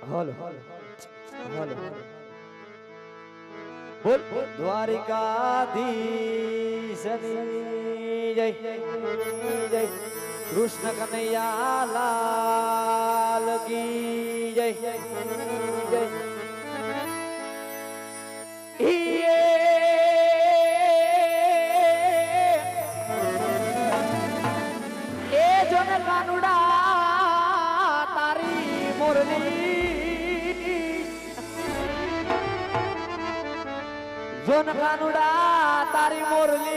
hello hello બોલ દ્વારિકાધીશની જય જય કૃષ્ણ કનૈયા લાલ કી જય જય એ જોન કાનુડા તારી મોરલી જોન કાનુડા તારી મોરલી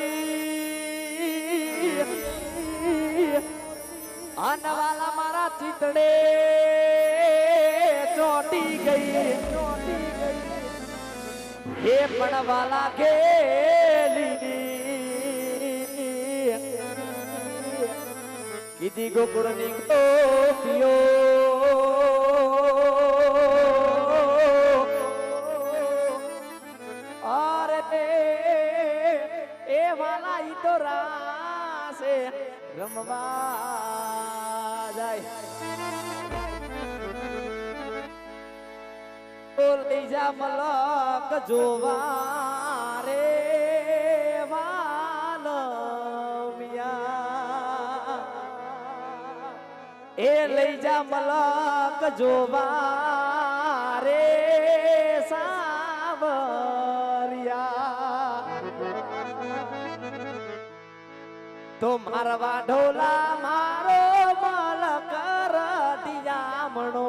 અનવાલા મારા ચિતડે ચોટી ગઈ હે પણ વાલા ખેલી કીધી ગોકુળની ગોપીઓ અરે એ વાલા ઈ તો રાસે રમવા જાય લઈ જા મલક જોવા રે વાલમિયા એ લઈ જા મલક જોવા રે સાવરિયા તો મારવા ઢોલા મારો મલક રટિયામણો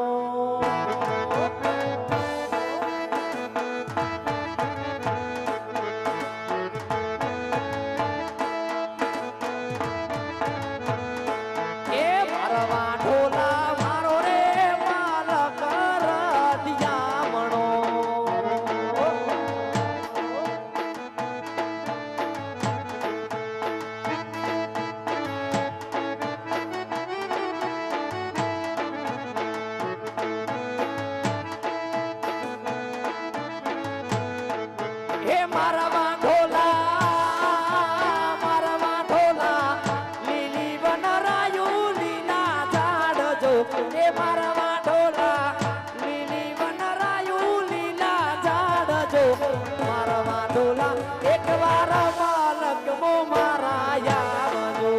એક વાર માલક મો મારા યાવજો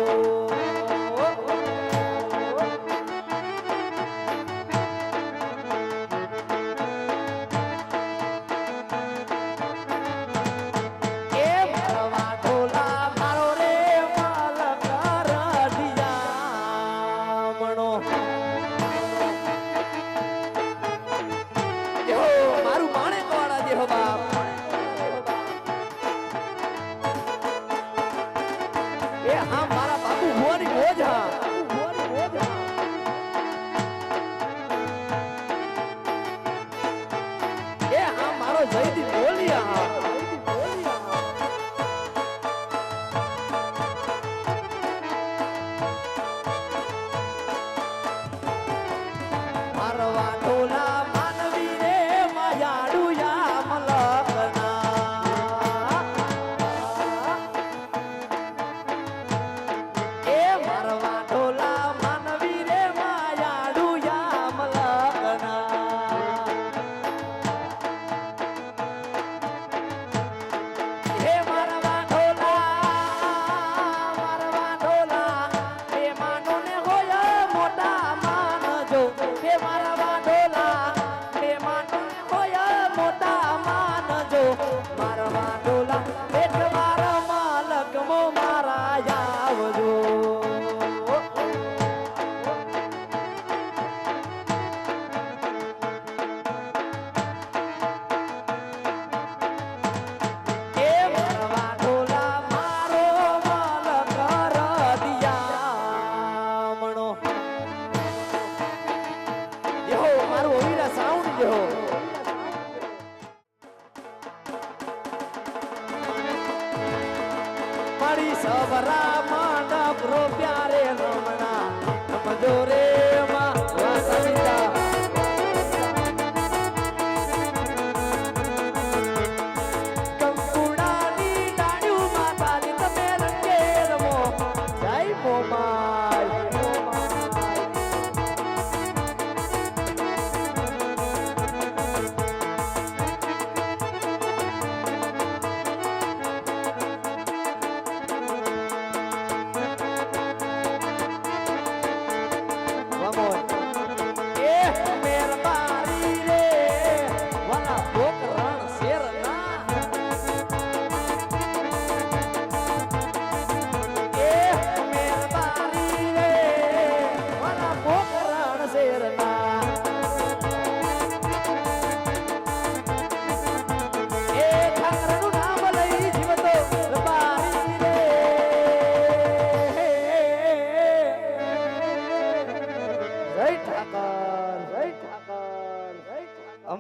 એ મારવા ઢોલા મારો રે માલક રડિયામણો દેહો મારું માણે કોડા દેહો બાપ હા મારા બાપુ ભોની બોજા એ હા મારો જયદી બોલિયા મારવા ઢોલા માનવી રે માયાડું યા મલકના મારી સબરા માંડપ રો પ્યારે રમણા સમજો રે માં વાસવિતા કંકુડાની ડાળ્યું માતાજી તમે રંગે રમો જય મોમાય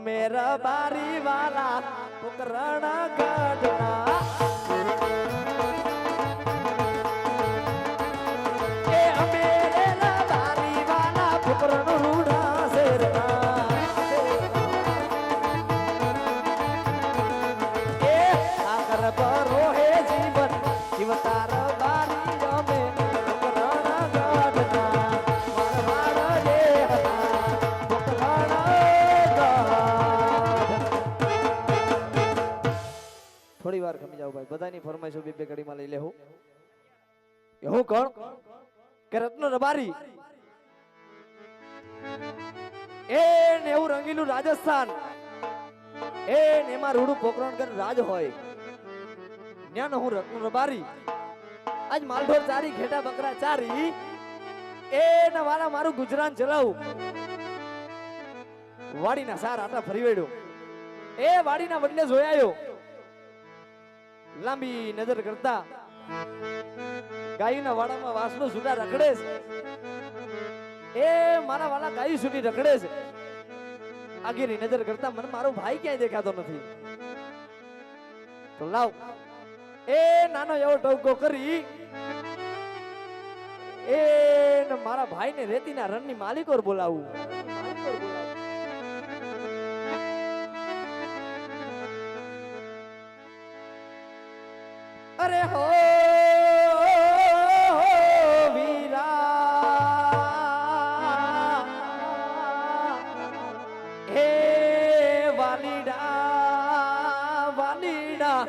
અમે રબારી વાલા પોકરણ ગઢના એ અમે રબારી વાલા પોકરણ રૂડા શેરના એ આગળ બરો હે જીવન જીવતાર બારી અમે પોકરણ ગઢના મારવાડ જે હતા પોકરણ થોડી વાર ખમી જાવ ભાઈ બધાની ફરમાઈશો બે કડીમાં લઈ લેવું કે હું કોણ કે રત્ન રબારી એ ને એવું રંગીલું રાજસ્થાન એ ને એમાં રૂડું પોકરણ કર રાજ હોય ન્યાનો હું રત્ન રબારી આજ માલઢોર ચારી ઘેટા બકરા ચારી એ ને વાલા મારું ગુજરાન ચલાવું વાડીના સાર આટા ફરી વેડ્યો એ વાડીના બદલે જોયાયો લાંબી નજર કરતા ગાયના વાડામાં વાસનો સુટા રખડે છે એ મારા વાલા ગાયું સુટી રખડે છે આગેની નજર કરતા મને મારો ભાઈ ક્યાંય દેખાતો નથી તો લાવ એ નાનો એવો ટોકો કરી એ મારા ભાઈને રેતીના રણની માલિકોર બોલાવું અરે હો વીરા હે વાલીડા વાલીડા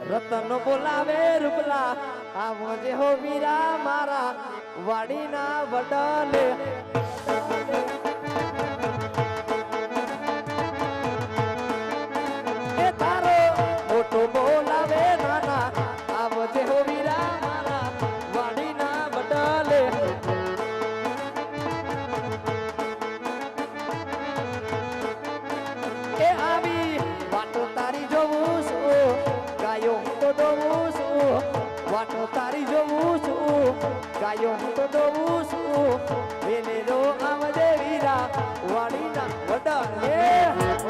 રતન બોલાવે રૂપલા આવો જે હો વીરા મારા વાડીના વડલે મોટો બોલાવે નાના આવજે હો વીરા મારા વાડીના બદલે એ આવી વાટો તારી જોવું છું ગાયો હું તો દોવું છું વાટો તારી જોવું છું ગાયો હું તો દોવું છું વેલેલો આવજે વીરા વાડીના બદલે